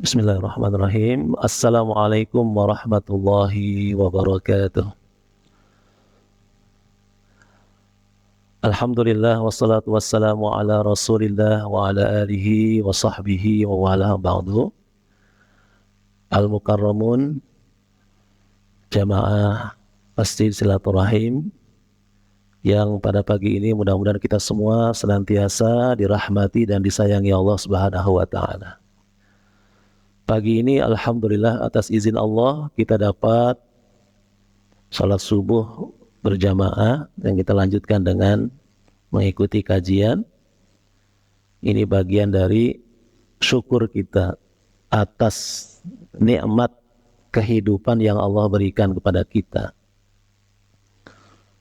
Bismillahirrahmanirrahim. Assalamualaikum warahmatullahi wabarakatuh. Alhamdulillah wassalatu wassalamu ala Rasulillah wa ala alihi wa sahbihi wa wala ba'du. Al-mukarramun jamaah Masjid Silaturahim yang pada pagi ini mudah-mudahan kita semua senantiasa dirahmati dan disayangi Allah Subhanahu wa taala. Pagi ini alhamdulillah atas izin Allah kita dapat salat subuh berjamaah dan kita lanjutkan dengan mengikuti kajian. Ini bagian dari syukur kita atas nikmat kehidupan yang Allah berikan kepada kita.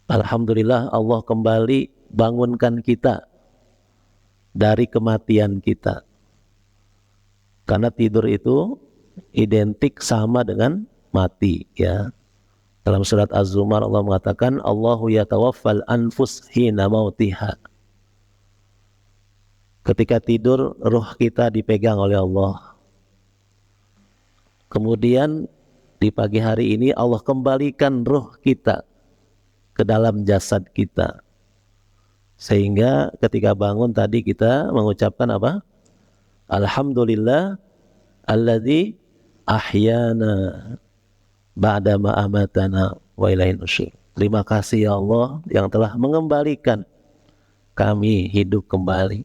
Alhamdulillah Allah kembali bangunkan kita dari kematian kita. Karena tidur itu identik sama dengan mati, ya. Dalam surat Az-Zumar Allah mengatakan Allahu yatawaffal anfus hina mautiha. Ketika tidur ruh kita dipegang oleh Allah. Kemudian di pagi hari ini Allah kembalikan ruh kita ke dalam jasad kita. Sehingga ketika bangun tadi kita mengucapkan apa? Alhamdulillah alladzi ahyana ba'da ma amatana wa ilaihin nusyur. Terima kasih ya Allah yang telah mengembalikan kami hidup kembali.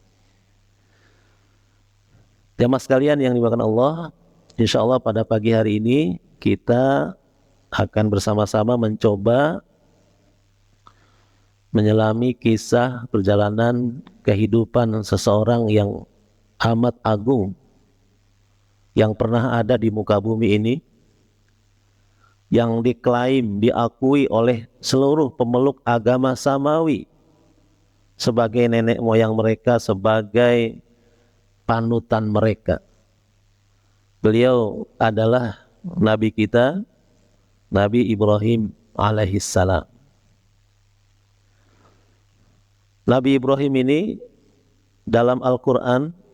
Jamaah sekalian yang dimuliakan Allah, insyaallah pada pagi hari ini kita akan bersama-sama mencoba menyelami kisah perjalanan kehidupan seseorang yang amat agung yang pernah ada di muka bumi ini, yang diklaim, diakui oleh seluruh pemeluk agama samawi sebagai nenek moyang mereka, sebagai panutan mereka. Beliau adalah Nabi kita, Nabi Ibrahim alaihissalam. Nabi Ibrahim ini dalam Al-Quran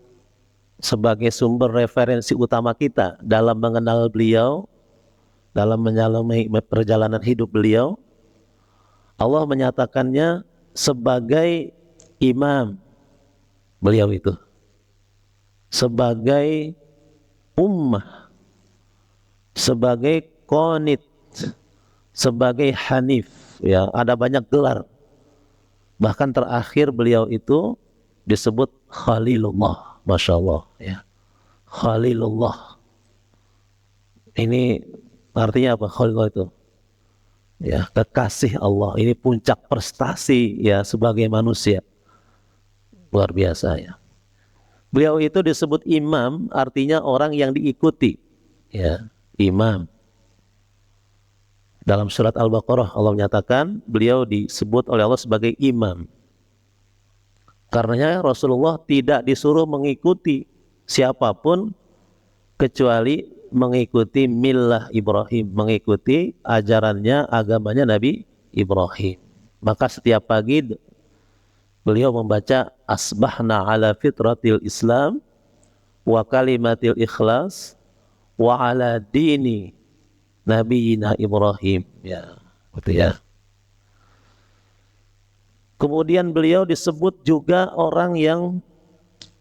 sebagai sumber referensi utama kita dalam mengenal beliau, dalam menyelami perjalanan hidup beliau. Allah menyatakannya sebagai imam beliau itu, sebagai ummah, sebagai qanit, sebagai hanif, ya, ada banyak gelar. Bahkan terakhir beliau itu disebut Khalilullah. Masya Allah, ya. Khalilullah. Ini artinya apa? Khalilullah itu, ya, kekasih Allah. Ini puncak prestasi, ya, sebagai manusia. Luar biasa, ya. Beliau itu disebut imam, artinya orang yang diikuti, ya, imam. Dalam surat Al-Baqarah Allah menyatakan beliau disebut oleh Allah sebagai imam. Karenanya Rasulullah tidak disuruh mengikuti siapapun kecuali mengikuti millah Ibrahim, mengikuti ajarannya, agamanya Nabi Ibrahim. Maka setiap pagi beliau membaca asbahna ala fitratil Islam wa kalimatil ikhlas wa ala dini nabiyina Ibrahim, ya, betul ya. Kemudian beliau disebut juga orang yang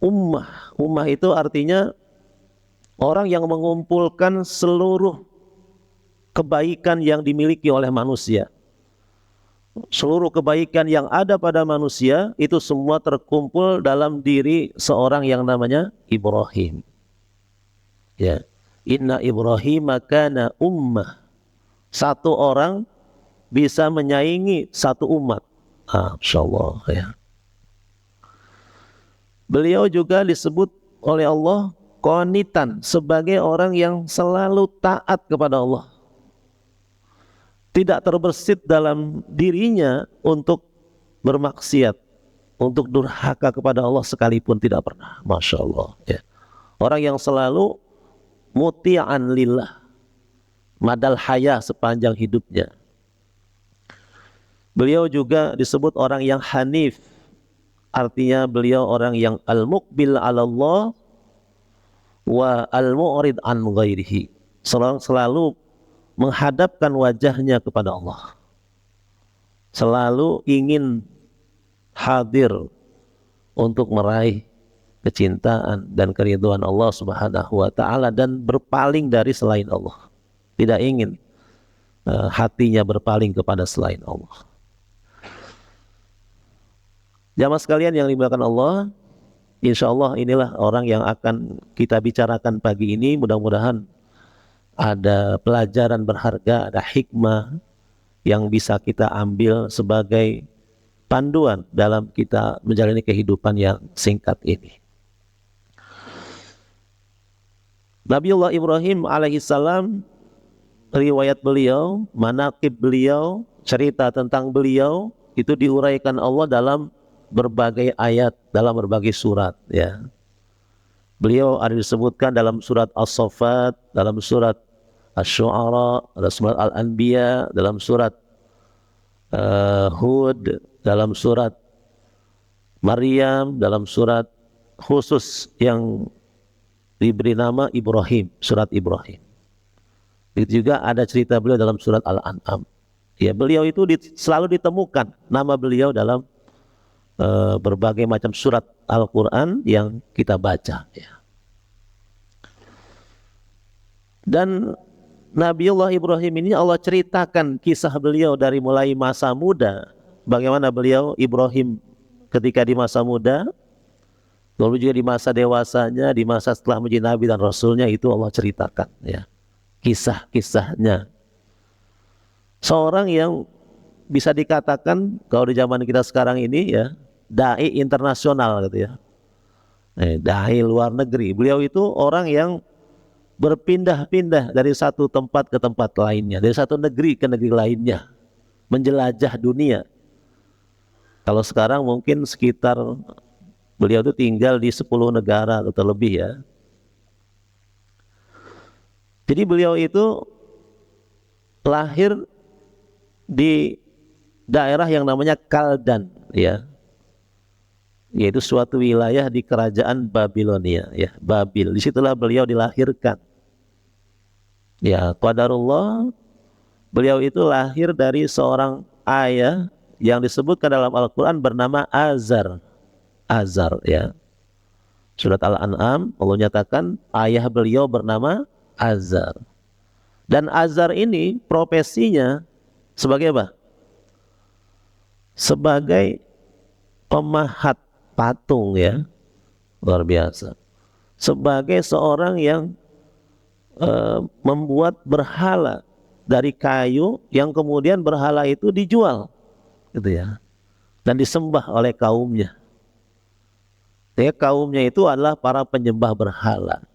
ummah. Ummah itu artinya orang yang mengumpulkan seluruh kebaikan yang dimiliki oleh manusia. Seluruh kebaikan yang ada pada manusia itu semua terkumpul dalam diri seorang yang namanya Ibrahim. Ya. Inna Ibrahim kana ummah. Satu orang bisa menyaingi satu umat. Insyaallah, ya. Beliau juga disebut oleh Allah qanitan, sebagai orang yang selalu taat kepada Allah. Tidak terbersit dalam dirinya untuk bermaksiat, untuk durhaka kepada Allah sekalipun tidak pernah. Masya Allah, ya. Orang yang selalu muti'an lillah madal haya sepanjang hidupnya. Beliau juga disebut orang yang hanif, artinya beliau orang yang al-muqbil 'ala Allah wa al-mu'rid an ghairihi, selalu menghadapkan wajahnya kepada Allah, selalu ingin hadir untuk meraih kecintaan dan keridhaan Allah Subhanahu wa taala dan berpaling dari selain Allah. Tidak ingin hatinya berpaling kepada selain Allah. Jamaah sekalian yang dimuliakan Allah, insya Allah inilah orang yang akan kita bicarakan pagi ini. Mudah-mudahan ada pelajaran berharga, ada hikmah yang bisa kita ambil sebagai panduan dalam kita menjalani kehidupan yang singkat ini. Nabiullah Ibrahim alaihissalam, riwayat beliau, manaqib beliau, cerita tentang beliau itu diuraikan Allah dalam berbagai ayat, dalam berbagai surat, ya. Beliau ada disebutkan dalam surat As-Saffat, dalam surat Asy-Syu'ara, dalam surat Al-Anbiya, dalam surat Hud, dalam surat Maryam, dalam surat khusus yang diberi nama Ibrahim, surat Ibrahim. Itu juga ada cerita beliau dalam surat Al-An'am. Ya, beliau itu selalu ditemukan nama beliau dalam berbagai macam surat Al-Quran yang kita baca. Ya. Dan Nabiullah Ibrahim ini Allah ceritakan kisah beliau dari mulai masa muda, bagaimana beliau Ibrahim ketika di masa muda, lalu juga di masa dewasanya, di masa setelah menjadi Nabi dan Rasulnya, itu Allah ceritakan, ya, kisah-kisahnya. Seorang yang bisa dikatakan kalau di zaman kita sekarang ini, ya, dai internasional gitu ya, dai luar negeri. Beliau itu orang yang berpindah-pindah dari satu tempat ke tempat lainnya, dari satu negeri ke negeri lainnya, menjelajah dunia. Kalau sekarang mungkin sekitar beliau itu tinggal di 10 negara atau lebih, ya. Jadi beliau itu lahir di daerah yang namanya Kaldan, ya, yaitu suatu wilayah di kerajaan Babilonia, ya, Babil. Disitulah beliau dilahirkan. Ya, qadarullah, beliau itu lahir dari seorang ayah yang disebutkan dalam Al-Quran bernama Azar. Azar, ya. Surat Al-An'am Allah nyatakan ayah beliau bernama Azar. Dan Azar ini profesinya sebagai apa? Sebagai pemahat patung, ya. Luar biasa. Sebagai seorang yang membuat berhala dari kayu, yang kemudian berhala itu dijual, gitu ya, dan disembah oleh kaumnya. Ya, kaumnya itu adalah para penyembah berhala.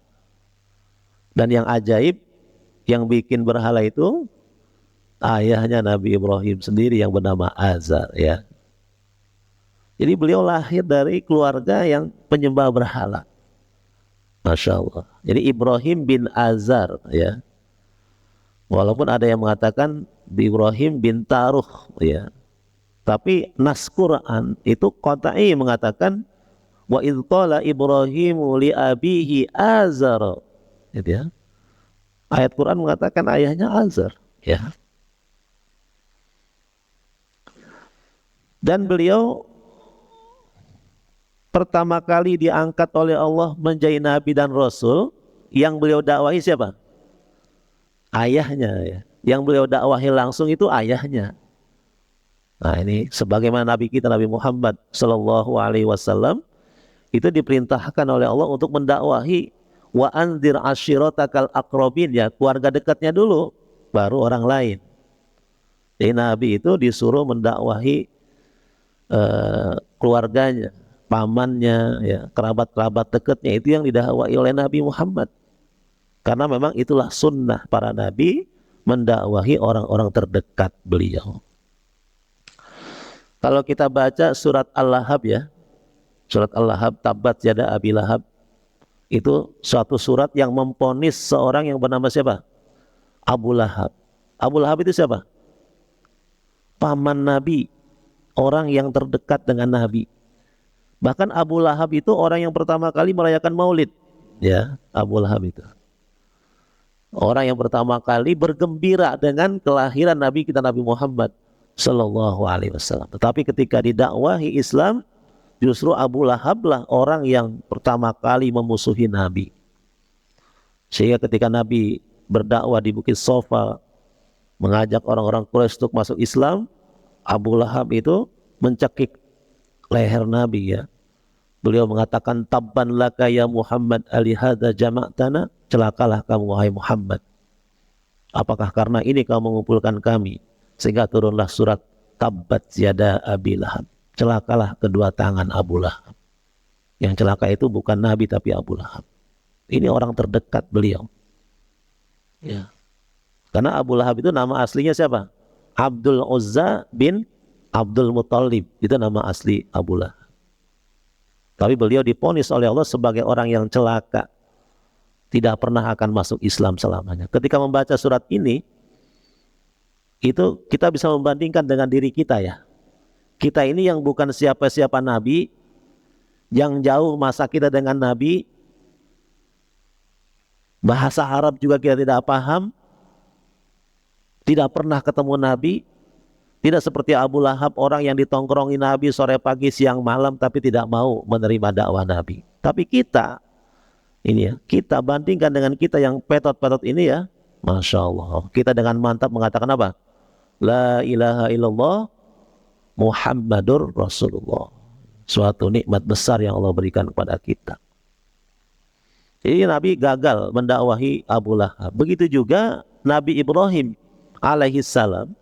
Dan yang ajaib, yang bikin berhala itu ayahnya Nabi Ibrahim sendiri yang bernama Azar, ya. Jadi beliau lahir dari keluarga yang penyembah berhala. Masya Allah. Jadi Ibrahim bin Azar, ya. Walaupun ada yang mengatakan Ibrahim bin Taruh, ya. Tapi nas Quran itu qat'i mengatakan wa idz qala Ibrahimu li abihi Azar. Gitu, ya. Ayat Quran mengatakan ayahnya Azar, ya. Dan beliau pertama kali diangkat oleh Allah menjadi Nabi dan Rasul, yang beliau dakwahi siapa? Ayahnya, ya. Yang beliau dakwahi langsung itu ayahnya. Nah, ini sebagaimana Nabi kita Nabi Muhammad Sallallahu Alaihi Wasallam itu diperintahkan oleh Allah untuk mendakwahi wa anzir ashiratakal aqrabin, ya, keluarga dekatnya dulu, baru orang lain. Jadi Nabi itu disuruh mendakwahi keluarganya, pamannya, ya, kerabat-kerabat dekatnya, itu yang didakwai oleh Nabi Muhammad. Karena memang itulah sunnah para nabi, mendakwahi orang-orang terdekat beliau. Kalau kita baca surat Al-Lahab, ya, surat Al-Lahab, tabat yada Abi Lahab, itu suatu surat yang memponis seorang yang bernama siapa? Abu Lahab. Abu Lahab itu siapa? Paman Nabi, orang yang terdekat dengan Nabi. Bahkan Abu Lahab itu orang yang pertama kali merayakan Maulid. ya, Abu Lahab itu. Orang yang pertama kali bergembira dengan kelahiran Nabi kita Nabi Muhammad Sallallahu Alaihi Wasallam. Tetapi ketika didakwahi Islam, justru Abu Lahab lah orang yang pertama kali memusuhi Nabi. Sehingga ketika Nabi berdakwah di Bukit Sofa, mengajak orang-orang Quraisy untuk masuk Islam, Abu Lahab itu mencekik leher Nabi, ya. Beliau mengatakan, tabban laka ya Muhammad alihada jama'tana, celakalah kamu wahai Muhammad. Apakah karena ini kamu mengumpulkan kami? Sehingga turunlah surat tabbat yada Abi Lahab. Celakalah kedua tangan Abu Lahab. Yang celaka itu bukan Nabi tapi Abu Lahab. Ini orang terdekat beliau. Ya. Karena Abu Lahab itu nama aslinya siapa? Abdul Uzza bin Abdul Muttalib. Itu nama asli Abu Lahab. Tapi beliau diponis oleh Allah sebagai orang yang celaka, tidak pernah akan masuk Islam selamanya. Ketika membaca surat ini, itu kita bisa membandingkan dengan diri kita, ya. Kita ini yang bukan siapa-siapa Nabi, yang jauh masa kita dengan Nabi, bahasa Arab juga kita tidak paham, tidak pernah ketemu Nabi, tidak seperti Abu Lahab, orang yang ditongkrongi Nabi sore pagi siang malam tapi tidak mau menerima dakwah Nabi. Tapi kita, ini ya, kita bandingkan dengan kita yang petot-petot ini, ya, Masya Allah, kita dengan mantap mengatakan apa? La ilaha illallah Muhammadur Rasulullah. Suatu nikmat besar yang Allah berikan kepada kita. Jadi Nabi gagal mendakwahi Abu Lahab. Begitu juga Nabi Ibrahim alaihi salam,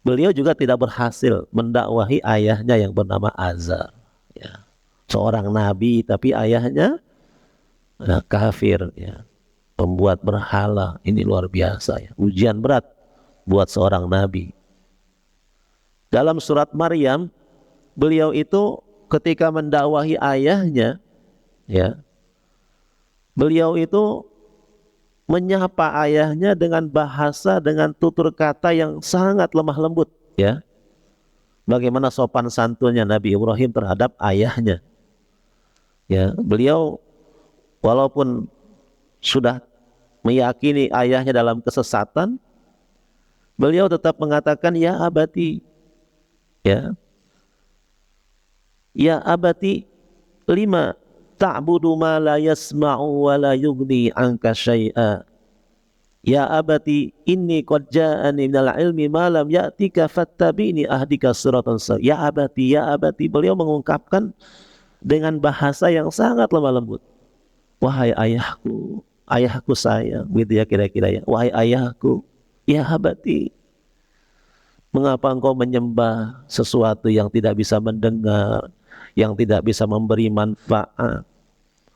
beliau juga tidak berhasil mendakwahi ayahnya yang bernama Azar, ya. Seorang nabi tapi ayahnya kafir, ya, pembuat berhala. Ini luar biasa, ya, ujian berat buat seorang nabi. Dalam surat Maryam, beliau itu ketika mendakwahi ayahnya, ya, beliau itu menyapa ayahnya dengan bahasa, dengan tutur kata yang sangat lemah lembut, ya. Bagaimana sopan santunnya Nabi Ibrahim terhadap ayahnya, ya. Beliau walaupun sudah meyakini ayahnya dalam kesesatan, beliau tetap mengatakan ya abati, ya, ya abati lima ta'budu ma la yasma'u wa la yughni anka syai'a. Ya abati inni qad ja'ani minal ilmi ma lam ya'tika fattabi'ni ahdika siratan sawiyya. Ya abati, beliau mengungkapkan dengan bahasa yang sangat lemah lembut. Wahai ayahku, ayahku sayang, gitu ya kira-kira, ya. Wahai ayahku, ya abati, mengapa engkau menyembah sesuatu yang tidak bisa mendengar, yang tidak bisa memberi manfaat?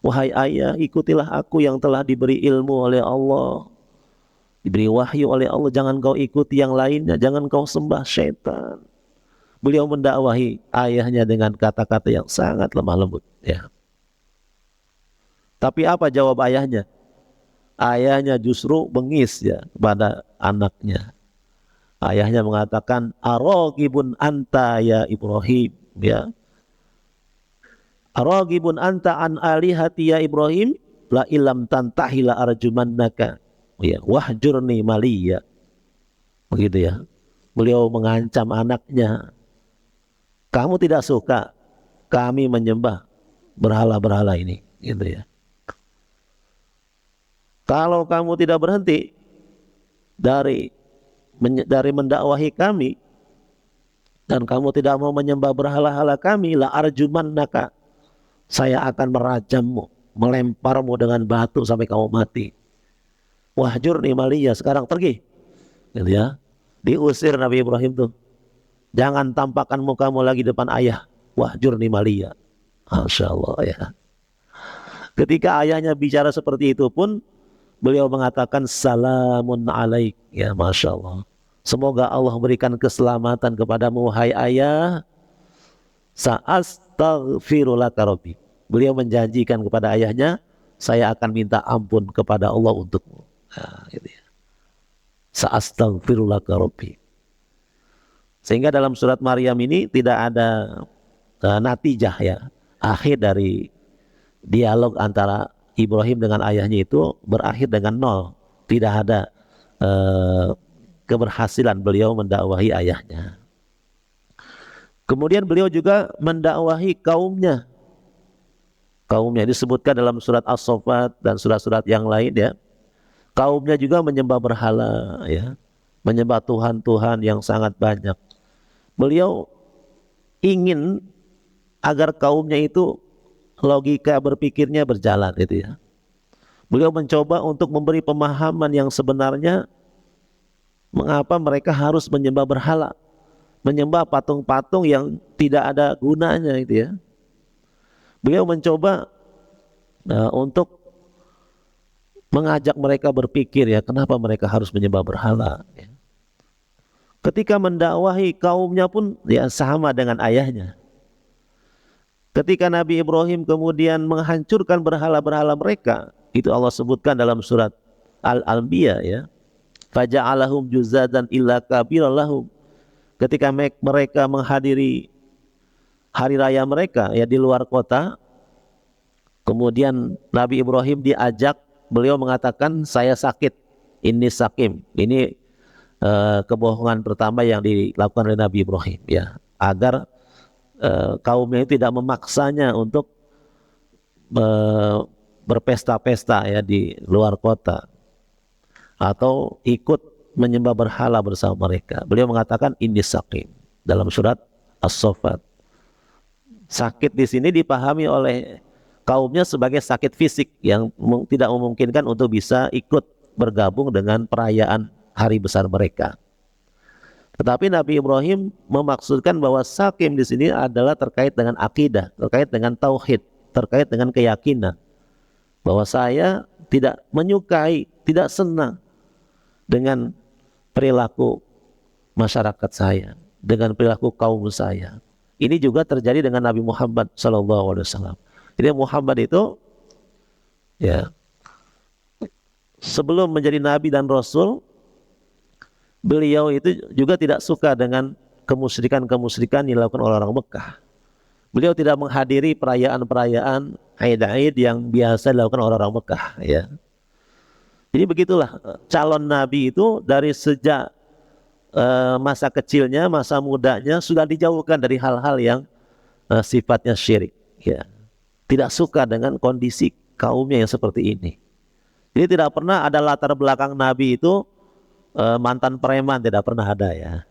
Wahai ayah, ikutilah aku yang telah diberi ilmu oleh Allah, diberi wahyu oleh Allah. Jangan kau ikuti yang lainnya, jangan kau sembah syaitan. Beliau mendakwahi ayahnya dengan kata-kata yang sangat lemah lembut, ya. Tapi apa jawab ayahnya? Ayahnya justru bengis, ya, kepada anaknya. Ayahnya mengatakan, aragibun anta ya Ibrahim, ya. Aragibun anta an alihati ya Ibrahim, la ilam tantahi la arjumannaka, ya, wahjurni maliya. Begitu, ya. Beliau mengancam anaknya, kamu tidak suka kami menyembah berhala-berhala ini, gitu, ya. Kalau kamu tidak berhenti dari mendakwahi kami, dan kamu tidak mau menyembah berhala-hala kami, la arjumannaka, saya akan merajammu, melemparmu dengan batu sampai kamu mati. Wahjurni maliya, sekarang pergi, gitu, ya. Diusir Nabi Ibrahim tuh. Jangan tampakkan mukamu lagi depan ayah. Wahjurni maliya. Masya Allah, ya. Ketika ayahnya bicara seperti itu pun, beliau mengatakan salamun alaik, ya. Masya Allah. Semoga Allah berikan keselamatan kepadamu, hai ayah. Sa'astaghfirulaka rabbi. Beliau menjanjikan kepada ayahnya, saya akan minta ampun kepada Allah untukmu. Nah, gitu, ya. Sa'astaghfirulaka rabbi. Sehingga dalam surat Maryam ini tidak ada natijah, ya, akhir dari dialog antara Ibrahim dengan ayahnya itu berakhir dengan nol, tidak ada keberhasilan beliau mendakwahi ayahnya. Kemudian beliau juga mendakwahi kaumnya. Kaumnya disebutkan dalam surat As-Saffat dan surat-surat yang lain ya. Kaumnya juga menyembah berhala ya, menyembah Tuhan-Tuhan yang sangat banyak. Beliau ingin agar kaumnya itu logika berpikirnya berjalan gitu ya. Beliau mencoba untuk memberi pemahaman yang sebenarnya mengapa mereka harus menyembah berhala, menyembah patung-patung yang tidak ada gunanya gitu ya. Beliau mencoba untuk mengajak mereka berpikir ya, kenapa mereka harus menyembah berhala ya. Ketika mendakwahi kaumnya pun ya sama dengan ayahnya. Ketika Nabi Ibrahim kemudian menghancurkan berhala-berhala mereka, itu Allah sebutkan dalam surat Al-Anbiya ya. Faja'alahum juzadan illa kabiran lahum. Ketika mereka menghadiri hari raya mereka ya di luar kota, kemudian Nabi Ibrahim diajak, beliau mengatakan saya sakit, ini sakim. Ini kebohongan pertama yang dilakukan oleh Nabi Ibrahim ya, agar kaumnya itu tidak memaksanya untuk berpesta-pesta ya di luar kota atau ikut menyembah berhala bersama mereka. Beliau mengatakan ini sakim dalam surat As-Saffat. Sakit di sini dipahami oleh kaumnya sebagai sakit fisik yang tidak memungkinkan untuk bisa ikut bergabung dengan perayaan hari besar mereka. Tetapi Nabi Ibrahim memaksudkan bahwa sakim di sini adalah terkait dengan akidah, terkait dengan tauhid, terkait dengan keyakinan bahwa saya tidak menyukai, tidak senang dengan perilaku masyarakat saya, dengan perilaku kaum saya. Ini juga terjadi dengan Nabi Muhammad SAW. Jadi Muhammad itu ya sebelum menjadi Nabi dan Rasul, beliau itu juga tidak suka dengan kemusyrikan-kemusyrikan yang dilakukan oleh orang Mekah. Beliau tidak menghadiri perayaan-perayaan Aid-Aid yang biasa dilakukan oleh orang Mekah ya. Jadi begitulah calon Nabi itu dari sejak masa kecilnya, masa mudanya sudah dijauhkan dari hal-hal yang sifatnya syirik ya. Tidak suka dengan kondisi kaumnya yang seperti ini. Jadi tidak pernah ada latar belakang Nabi itu mantan preman, tidak pernah ada ya.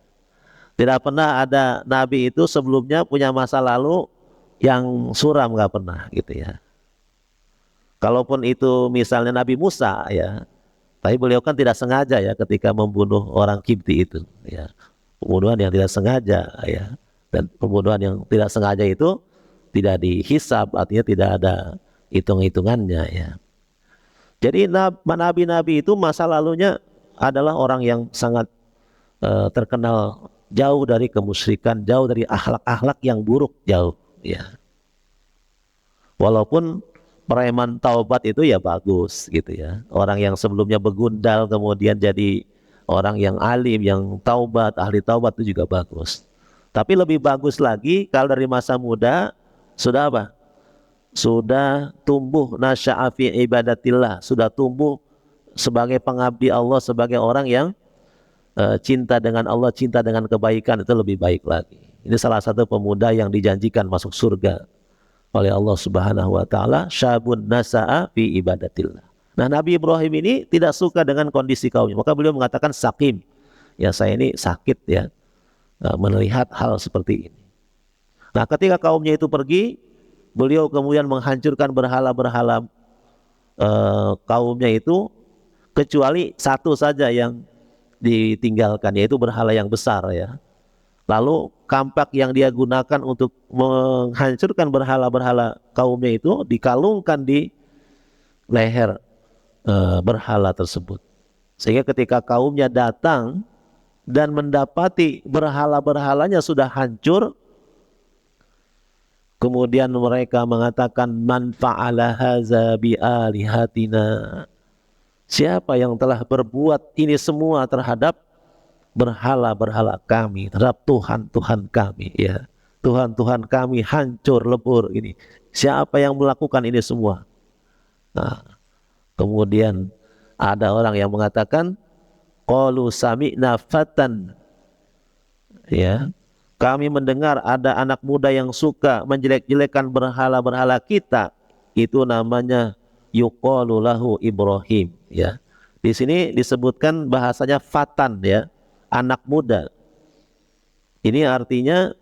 Tidak pernah ada Nabi itu sebelumnya punya masa lalu yang suram, nggak pernah gitu ya. Kalaupun itu misalnya Nabi Musa ya, tapi beliau kan tidak sengaja ya ketika membunuh orang Kipti itu ya. Pembunuhan yang tidak sengaja ya. Dan pembunuhan yang tidak sengaja itu tidak dihisab, artinya tidak ada hitung-hitungannya ya. Jadi nabi-nabi itu masa lalunya adalah orang yang sangat terkenal jauh dari kemusyrikan, jauh dari akhlak-akhlak yang buruk, jauh ya. Walaupun preman taubat itu ya bagus gitu ya. Orang yang sebelumnya begundal kemudian jadi orang yang alim, yang taubat, ahli taubat itu juga bagus. Tapi lebih bagus lagi kalau dari masa muda sudah apa? Sudah tumbuh nasya'a fi ibadatillah, sudah tumbuh sebagai pengabdi Allah, sebagai orang yang cinta dengan Allah, cinta dengan kebaikan, itu lebih baik lagi. Ini salah satu pemuda yang dijanjikan masuk surga oleh Allah Subhanahu wa taala, syabun nasa'a fi ibadatillah. Nah, Nabi Ibrahim ini tidak suka dengan kondisi kaumnya, maka beliau mengatakan sakim. Ya, saya ini sakit ya melihat hal seperti ini. Nah, ketika kaumnya itu pergi, beliau kemudian menghancurkan berhala-berhala kaumnya itu, kecuali satu saja yang ditinggalkan, yaitu berhala yang besar ya. Lalu kampak yang dia gunakan untuk menghancurkan berhala-berhala kaumnya itu dikalungkan di leher berhala tersebut. Sehingga ketika kaumnya datang dan mendapati berhala-berhalanya sudah hancur, kemudian mereka mengatakan, man fa'ala haza bi alihatina. Siapa yang telah berbuat ini semua terhadap berhala-berhala kami, terhadap Tuhan-Tuhan kami ya. Tuhan-Tuhan kami hancur lebur ini. Siapa yang melakukan ini semua? Nah, kemudian ada orang yang mengatakan qalu sami'na fatan, ya, kami mendengar ada anak muda yang suka menjelek-jelekan berhala-berhala kita, itu namanya yuqalu lahu Ibrahim, ya. Di sini disebutkan bahasanya fatan, ya, anak muda. Ini artinya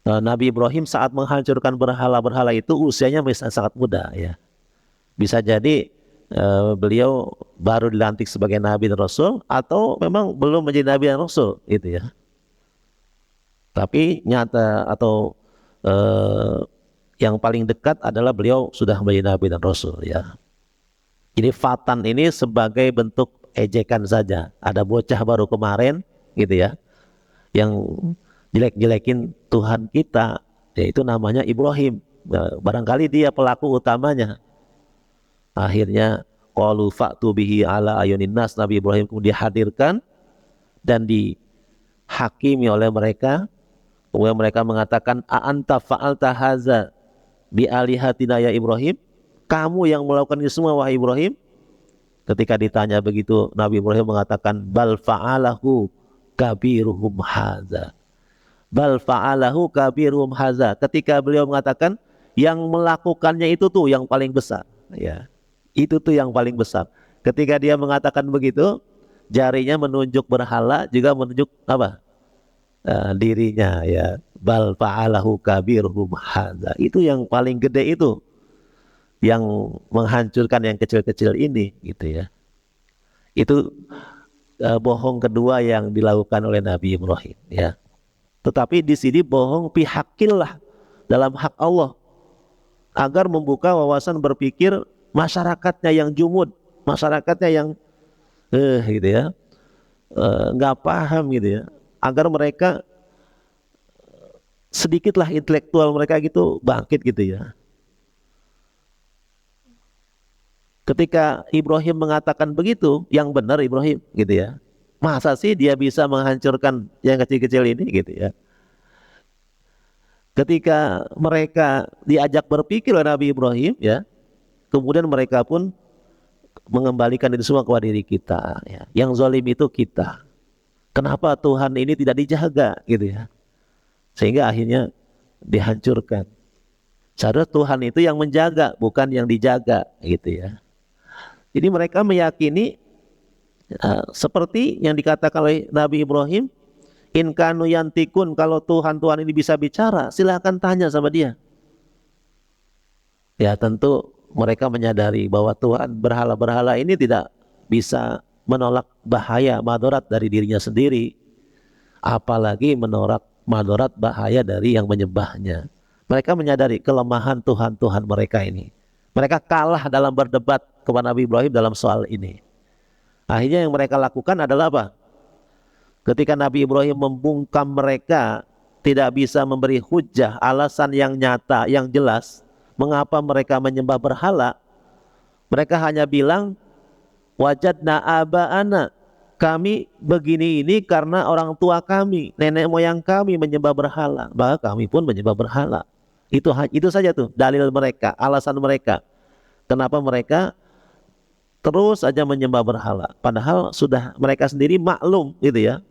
Nabi Ibrahim saat menghancurkan berhala-berhala itu usianya masih sangat muda, ya. Bisa jadi beliau baru dilantik sebagai Nabi dan Rasul, atau memang belum menjadi Nabi dan Rasul, gitu ya. Tapi nyata atau eh, yang paling dekat adalah beliau sudah menjadi Nabi dan Rasul, ya. Jadi fatan ini sebagai bentuk ejekan saja. Ada bocah baru kemarin, gitu ya, yang jelek-jelekin Tuhan kita, yaitu namanya Ibrahim. Barangkali dia pelaku utamanya. Akhirnya qalu fa'tu bihi ala ayunin nas, Nabi Ibrahim kemudian dihadirkan dan dihakimi oleh mereka. Kemudian mereka mengatakan, a anta fa'alta haza bi alihatina ya Ibrahim, kamu yang melakukan ini semua wahai Ibrahim. Ketika ditanya begitu, Nabi Ibrahim mengatakan, bal fa'alahu kabiruhum haza, bal fa'alahu kabiruhum haza. Ketika beliau mengatakan yang melakukannya itu tuh yang paling besar, ya, itu tuh yang paling besar. Ketika dia mengatakan begitu, jarinya menunjuk berhala, juga menunjuk apa? Dirinya, ya. Bal fa'alahu kabiruhum hadza. Itu yang paling gede itu, yang menghancurkan yang kecil-kecil ini, gitu ya. Itu bohong kedua yang dilakukan oleh Nabi Ibrahim, ya. Tetapi di sini bohong pihakillah, dalam hak Allah, agar membuka wawasan berpikir masyarakatnya yang jumud, masyarakatnya yang gitu ya, nggak paham, gitu ya, agar mereka sedikitlah intelektual mereka gitu bangkit, gitu ya. Ketika Ibrahim mengatakan begitu, yang benar Ibrahim, gitu ya. Masa sih dia bisa menghancurkan yang kecil-kecil ini, gitu ya. Ketika mereka diajak berpikir oleh Nabi Ibrahim, ya, kemudian mereka pun mengembalikan itu semua kepada diri kita, ya. Yang zalim itu kita. Kenapa Tuhan ini tidak dijaga, gitu ya. Sehingga akhirnya dihancurkan. Seharusnya Tuhan itu yang menjaga, bukan yang dijaga, gitu ya. Jadi mereka meyakini seperti yang dikatakan oleh Nabi Ibrahim, in kanu yantikun, kalau Tuhan ini bisa bicara, silakan tanya sama dia. Ya, tentu mereka menyadari bahwa Tuhan, berhala-berhala ini tidak bisa menolak bahaya madarat dari dirinya sendiri, apalagi menolak madarat bahaya dari yang menyembahnya. Mereka menyadari kelemahan Tuhan-Tuhan mereka ini. Mereka kalah dalam berdebat kepada Nabi Ibrahim dalam soal ini. Akhirnya yang mereka lakukan adalah apa? Ketika Nabi Ibrahim membungkam mereka, tidak bisa memberi hujah, alasan yang nyata, yang jelas, mengapa mereka menyembah berhala, mereka hanya bilang, wajadna aba'ana, kami begini ini karena orang tua kami, nenek moyang kami menyembah berhala, maka kami pun menyembah berhala. Itu saja tuh dalil mereka, alasan mereka. Kenapa mereka terus saja menyembah berhala? Padahal sudah mereka sendiri maklum, gitu ya,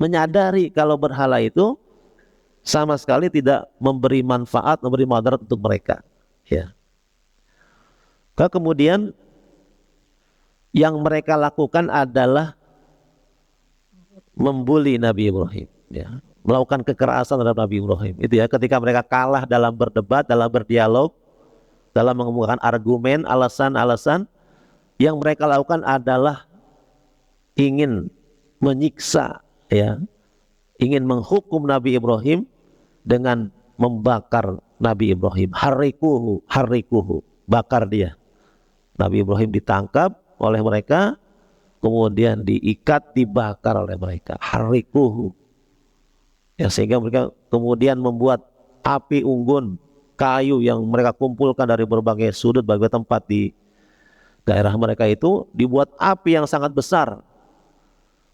menyadari kalau berhala itu sama sekali tidak memberi manfaat, memberi madarat untuk mereka. Ya. Kemudian yang mereka lakukan adalah membuli Nabi Ibrahim, ya, melakukan kekerasan terhadap Nabi Ibrahim. Itu ya, ketika mereka kalah dalam berdebat, dalam berdialog, dalam mengemukakan argumen, alasan-alasan, yang mereka lakukan adalah ingin menyiksa, ya, ingin menghukum Nabi Ibrahim dengan membakar Nabi Ibrahim. Harikuhu, harikuhu, bakar dia. Nabi Ibrahim ditangkap oleh mereka, kemudian diikat, dibakar oleh mereka. Harikuhu. Ya, sehingga mereka kemudian membuat api unggun, kayu yang mereka kumpulkan dari berbagai sudut, berbagai tempat di daerah mereka itu, dibuat api yang sangat besar,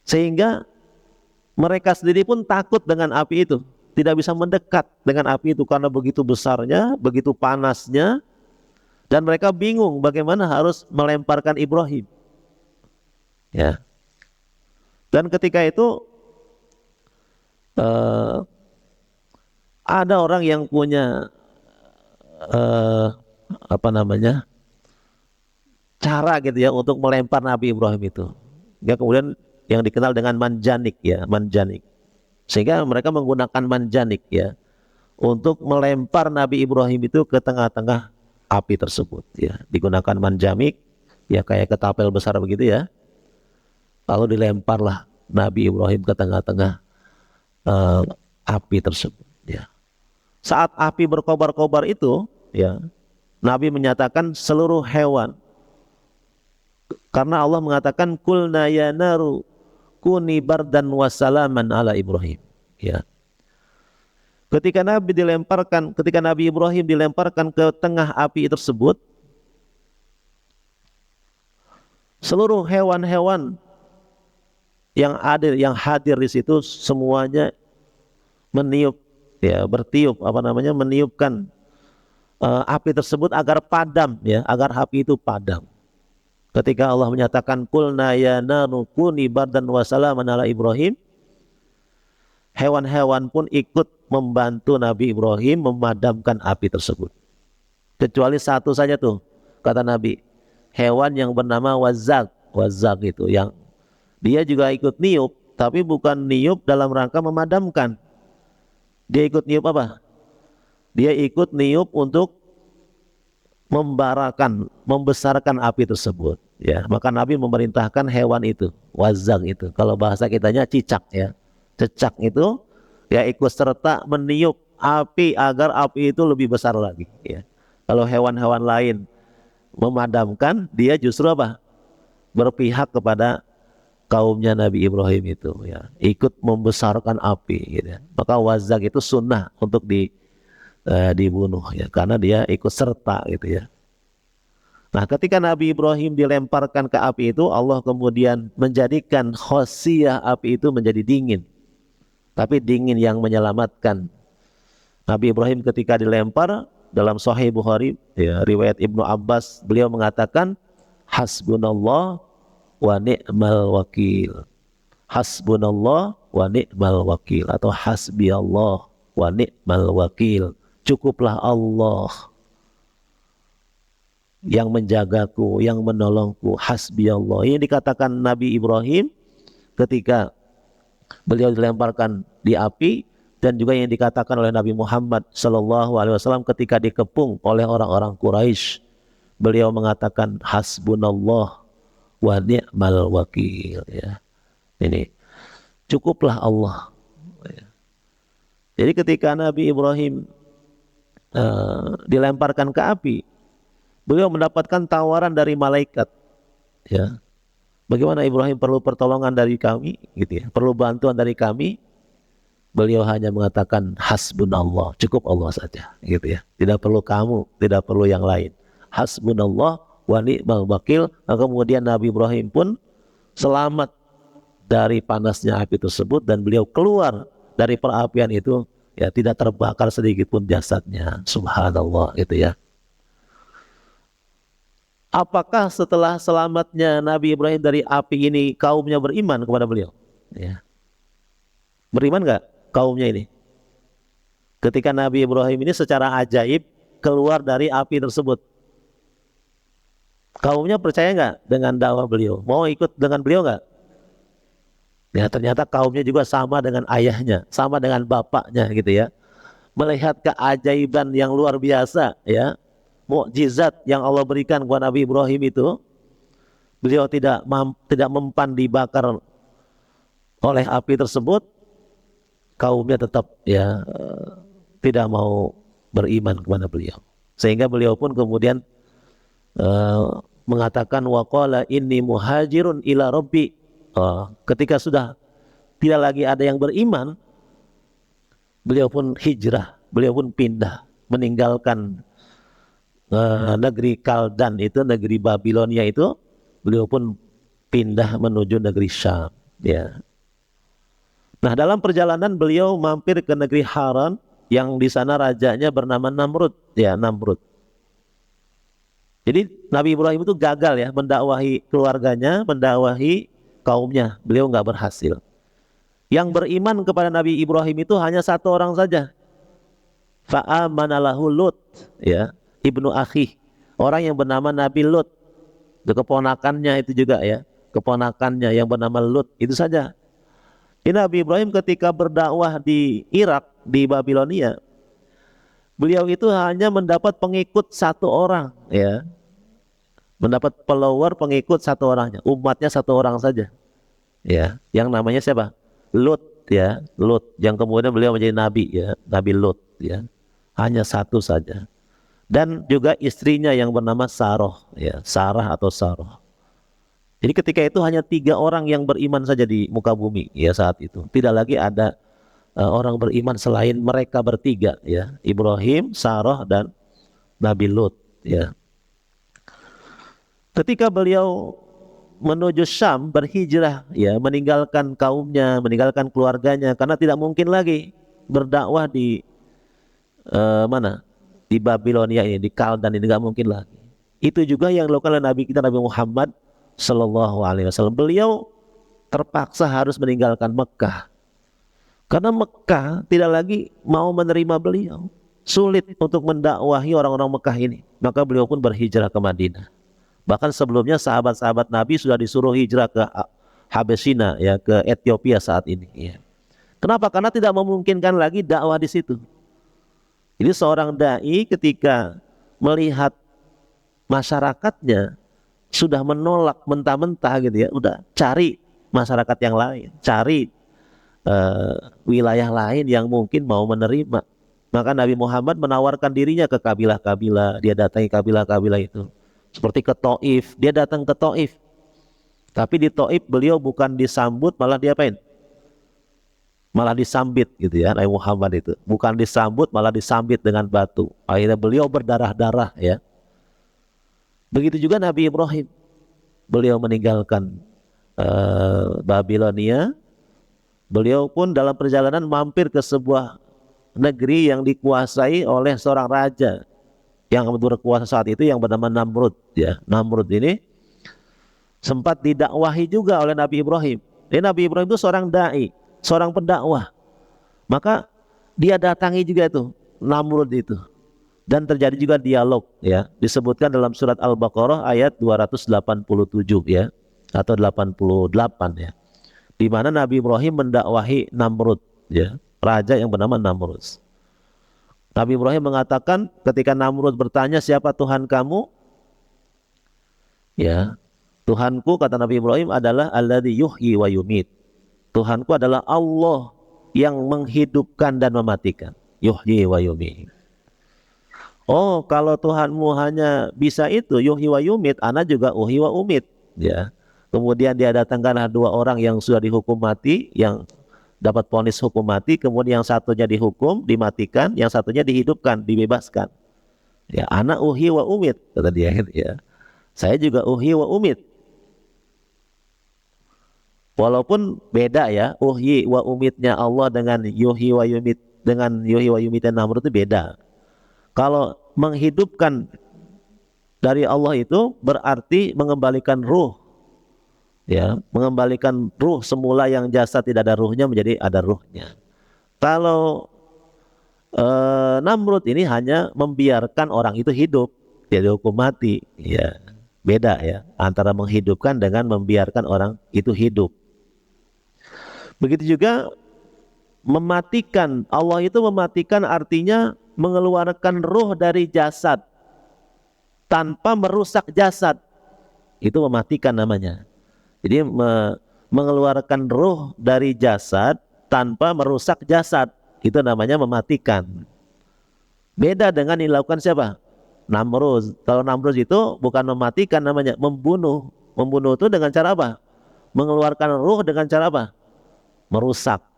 sehingga mereka sendiri pun takut dengan api itu, tidak bisa mendekat dengan api itu karena begitu besarnya, begitu panasnya, Dan mereka bingung bagaimana harus melemparkan Ibrahim. Ya. Dan ketika itu eh, ada orang yang punya eh, apa namanya cara gitu ya untuk melempar Nabi Ibrahim itu. Ya, kemudian yang dikenal dengan manjanik ya, manjanik. Sehingga mereka menggunakan manjanik ya untuk melempar Nabi Ibrahim itu ke tengah-tengah api tersebut ya. Digunakan manjamik ya kayak ketapel besar begitu ya. Lalu dilemparlah Nabi Ibrahim ke tengah-tengah eh, api tersebut ya. Saat api berkobar-kobar itu ya, Nabi menyatakan seluruh hewan, karena Allah mengatakan kulna ya naru kuni bardan wassalaman ala Ibrahim ya. Ketika Nabi Ibrahim dilemparkan ke tengah api tersebut, seluruh hewan-hewan yang hadir di situ semuanya meniup ya, bertiup meniupkan api tersebut agar padam ya, agar api itu padam. Ketika Allah menyatakan qulna ya naru kuni bardan wa salaman ala Ibrahim, hewan-hewan pun ikut membantu Nabi Ibrahim memadamkan api tersebut. Kecuali satu saja tuh, kata Nabi, hewan yang bernama wazak. Wazak itu yang dia juga ikut niup, tapi bukan niup dalam rangka memadamkan. Dia ikut niup apa? Dia ikut niup untuk membesarkan api tersebut. Ya, maka Nabi memerintahkan hewan itu, wazak itu. Kalau bahasa kitanya cicak ya. Cicak itu ya ikut serta meniup api agar api itu lebih besar lagi ya. Kalau hewan-hewan lain memadamkan, dia justru apa? Berpihak kepada kaumnya Nabi Ibrahim itu ya, ikut membesarkan api gitu ya. Maka wazak itu sunnah untuk dibunuh ya, karena dia ikut serta gitu ya. Nah, ketika Nabi Ibrahim dilemparkan ke api itu, Allah kemudian menjadikan khosiyah api itu menjadi dingin. Tapi dingin yang menyelamatkan. Nabi Ibrahim ketika dilempar, dalam Sahih Bukhari, ya, riwayat Ibnu Abbas, beliau mengatakan, hasbunallah wa ni'mal wakil. Hasbunallah wa ni'mal wakil. Atau hasbi Allah wa ni'mal wakil. Cukuplah Allah yang menjagaku, yang menolongku, hasbi Allah. Ini dikatakan Nabi Ibrahim ketika beliau dilemparkan di api, dan juga yang dikatakan oleh Nabi Muhammad SAW ketika dikepung oleh orang-orang Quraisy. Beliau mengatakan hasbunallah wa ni'mal wakil ya. Ini cukuplah Allah. Jadi ketika Nabi Ibrahim dilemparkan ke api, beliau mendapatkan tawaran dari malaikat ya. Bagaimana Ibrahim perlu pertolongan dari kami gitu ya, perlu bantuan dari kami. Beliau hanya mengatakan hasbunallah, cukup Allah saja gitu ya. Tidak perlu kamu, tidak perlu yang lain. Hasbunallah wa ni'mal wakil. Nah, kemudian Nabi Ibrahim pun selamat dari panasnya api tersebut, dan beliau keluar dari perapian itu ya, tidak terbakar sedikit pun jasadnya. Subhanallah gitu ya. Apakah setelah selamatnya Nabi Ibrahim dari api ini kaumnya beriman kepada beliau? Ya. Beriman nggak kaumnya ini? Ketika Nabi Ibrahim ini secara ajaib keluar dari api tersebut, kaumnya percaya nggak dengan dakwah beliau? Mau ikut dengan beliau nggak? Ya, ternyata kaumnya juga sama dengan ayahnya, sama dengan bapaknya gitu ya. Melihat keajaiban yang luar biasa ya, mukjizat yang Allah berikan kepada Nabi Ibrahim itu, beliau tidak mempan dibakar oleh api tersebut. Kaumnya tetap ya tidak mau beriman kepada beliau, sehingga beliau pun kemudian mengatakan waqala inni muhajirun ila rabbi. Ketika sudah tidak lagi ada yang beriman, beliau pun hijrah, beliau pun pindah, meninggalkan negeri Kaldan itu, negeri Babilonia itu. Beliau pun pindah menuju negeri Syam ya. Nah, dalam perjalanan beliau mampir ke negeri Haran, yang di sana rajanya bernama Namrud ya, Namrud. Jadi Nabi Ibrahim itu gagal ya mendakwahi keluarganya, mendakwahi kaumnya. Beliau nggak berhasil. Yang beriman kepada Nabi Ibrahim itu hanya satu orang saja. Fa'amana lahu Lut, ya, ibnu akhi, orang yang bernama Nabi Lut. Itu keponakannya itu juga ya, keponakannya yang bernama Lut, itu saja. Ini Nabi Ibrahim ketika berdakwah di Irak, di Babilonia, beliau itu hanya mendapat pengikut satu orang, ya, mendapat follower pengikut satu orangnya, umatnya satu orang saja, ya, yang namanya siapa? Lut, ya, Lut, yang kemudian beliau menjadi nabi, ya, Nabi Lut, ya, hanya satu saja. Dan juga istrinya yang bernama Saroh, ya, Sarah atau Saroh. Jadi ketika itu hanya 3 orang yang beriman saja di muka bumi, ya, saat itu. Tidak lagi ada orang beriman selain mereka bertiga, ya, Ibrahim, Saroh, dan Nabi Lut, ya. Ketika beliau menuju Syam, berhijrah, ya, meninggalkan kaumnya, meninggalkan keluarganya, karena tidak mungkin lagi berdakwah di mana? Di Babilonia ini, di Kaldan ini, nggak mungkin lagi. Itu juga yang dilakukan oleh Nabi kita, Nabi Muhammad Sallallahu Alaihi Wasallam. Beliau terpaksa harus meninggalkan Mekah, karena Mekah tidak lagi mau menerima beliau. Sulit untuk mendakwahi orang-orang Mekah ini. Maka beliau pun berhijrah ke Madinah. Bahkan sebelumnya sahabat-sahabat Nabi sudah disuruh hijrah ke Habesina, ya, ke Ethiopia saat ini, ya. Kenapa? Karena tidak memungkinkan lagi dakwah di situ. Jadi seorang dai ketika melihat masyarakatnya sudah menolak mentah-mentah gitu ya, udah cari masyarakat yang lain, cari wilayah lain yang mungkin mau menerima. Maka Nabi Muhammad menawarkan dirinya ke kabilah-kabilah, dia datangi kabilah-kabilah itu. Seperti ke Taif, dia datang ke Taif. Tapi di Taif beliau bukan disambut, malah diapain? Malah disambit gitu ya, Nabi Muhammad itu. Bukan disambut, malah disambit dengan batu. Akhirnya beliau berdarah-darah, ya. Begitu juga Nabi Ibrahim. Beliau meninggalkan Babilonia. Beliau pun dalam perjalanan mampir ke sebuah negeri yang dikuasai oleh seorang raja yang berkuasa saat itu yang bernama Namrud, ya. Namrud ini sempat didakwahi juga oleh Nabi Ibrahim. Jadi Nabi Ibrahim itu seorang dai, seorang pendakwah. Maka dia datangi juga itu Namrud itu. Dan terjadi juga dialog, ya. Disebutkan dalam surat Al-Baqarah ayat 287, ya, atau 88, ya. Di mana Nabi Ibrahim mendakwahi Namrud, ya, raja yang bernama Namrud. Nabi Ibrahim mengatakan ketika Namrud bertanya, siapa Tuhan kamu? Ya, Tuhanku, kata Nabi Ibrahim, adalah alladzi yuhyi wa yumit. Tuhanku adalah Allah yang menghidupkan dan mematikan. Yuhyi wa yumit. Oh, kalau Tuhanmu hanya bisa itu, yuhyi wa yumit, ana juga uhyi wa umit, ya. Kemudian dia datangkanlah 2 orang yang sudah dihukum mati, yang dapat vonis hukum mati, kemudian yang satunya dihukum, dimatikan, yang satunya dihidupkan, dibebaskan. Ya, ana uhyi wa umit, kata dia, ya. Saya juga uhyi wa umit. Walaupun beda ya, uhyi wa umitnya Allah dengan yuhyi wa yumit, dengan yuhyi wa yumitnya Namrud itu beda. Kalau menghidupkan dari Allah itu berarti mengembalikan ruh, ya, mengembalikan ruh semula yang jasad tidak ada ruhnya menjadi ada ruhnya. Kalau Namrud ini hanya membiarkan orang itu hidup, dia dihukum mati, ya. Beda ya antara menghidupkan dengan membiarkan orang itu hidup. Begitu juga mematikan. Allah itu mematikan artinya mengeluarkan ruh dari jasad tanpa merusak jasad. Itu mematikan namanya. Jadi mengeluarkan ruh dari jasad tanpa merusak jasad, itu namanya mematikan. Beda dengan yang dilakukan siapa? Namrud. Kalau Namrud itu bukan mematikan, namanya membunuh. Membunuh itu dengan cara apa? Mengeluarkan ruh dengan cara apa?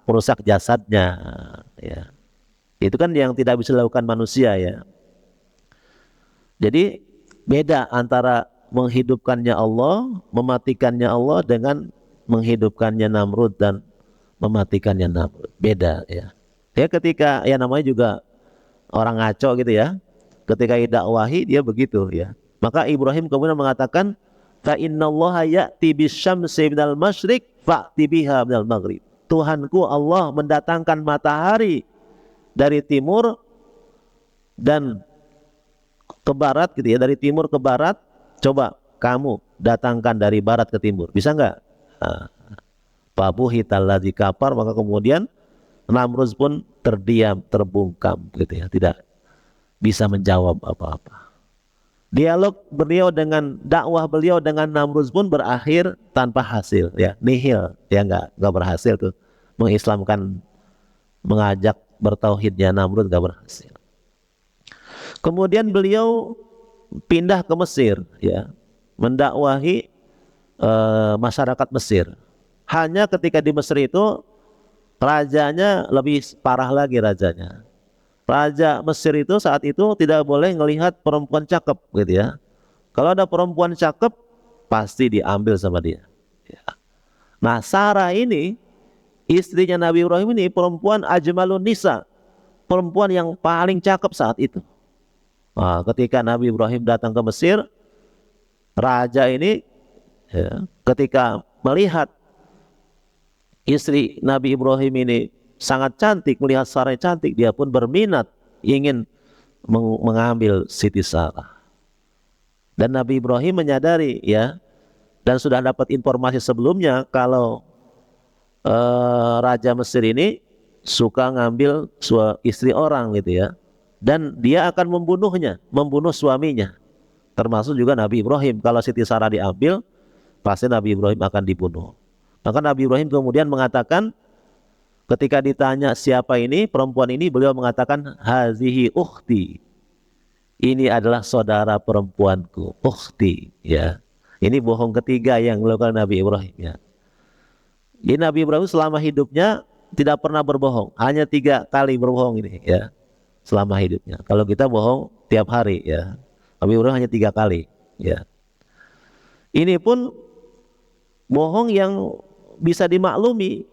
Merusak jasadnya, ya. Itu kan yang tidak bisa dilakukan manusia, ya. Jadi beda antara menghidupkannya Allah, mematikannya Allah dengan menghidupkannya Namrud dan mematikannya Namrud. Beda, ya. Ya, ketika ya namanya juga orang ngaco gitu ya. Ketika didakwahi dia begitu, ya. Maka Ibrahim kemudian mengatakan, fa innallaha ya'ti bisyamsi minal masyriq fa'ti biha minal maghrib. Tuhanku Allah mendatangkan matahari dari timur dan ke barat gitu ya, dari timur ke barat. Coba kamu datangkan dari barat ke timur, bisa nggak? Fabuhital ladzi kafar, maka kemudian Namrud pun terdiam, terbungkam gitu ya, tidak bisa menjawab apa-apa. Dialog beliau dengan dakwah beliau dengan Namrud pun berakhir tanpa hasil ya, nihil ya, nggak berhasil tuh mengislamkan, mengajak bertauhidnya Namrud, nggak berhasil. Kemudian beliau pindah ke Mesir ya, mendakwahi masyarakat Mesir. Hanya ketika di Mesir itu rajanya lebih parah lagi rajanya. Raja Mesir itu saat itu tidak boleh melihat perempuan cakep gitu ya. Kalau ada perempuan cakep pasti diambil sama dia. Ya. Nah, Sarah ini istrinya Nabi Ibrahim ini perempuan ajmalun nisa, perempuan yang paling cakep saat itu. Nah, ketika Nabi Ibrahim datang ke Mesir, raja ini ya, ketika melihat istri Nabi Ibrahim ini sangat cantik, melihat Sarah cantik, dia pun berminat ingin mengambil Siti Sarah. Dan Nabi Ibrahim menyadari ya, dan sudah dapat informasi sebelumnya kalau Raja Mesir ini suka ngambil istri orang gitu ya, dan dia akan membunuhnya, membunuh suaminya, termasuk juga Nabi Ibrahim. Kalau Siti Sarah diambil, pasti Nabi Ibrahim akan dibunuh. Maka Nabi Ibrahim kemudian mengatakan, ketika ditanya siapa ini perempuan ini, beliau mengatakan hazihi ukhti, ini adalah saudara perempuanku, ukhti ya. Ini bohong ketiga yang dilakukan Nabi Ibrahim ya. Jadi Nabi Ibrahim selama hidupnya tidak pernah berbohong, hanya 3 kali berbohong ini ya selama hidupnya. Kalau kita bohong tiap hari ya, Nabi Ibrahim hanya 3 kali ya. Ini pun bohong yang bisa dimaklumi,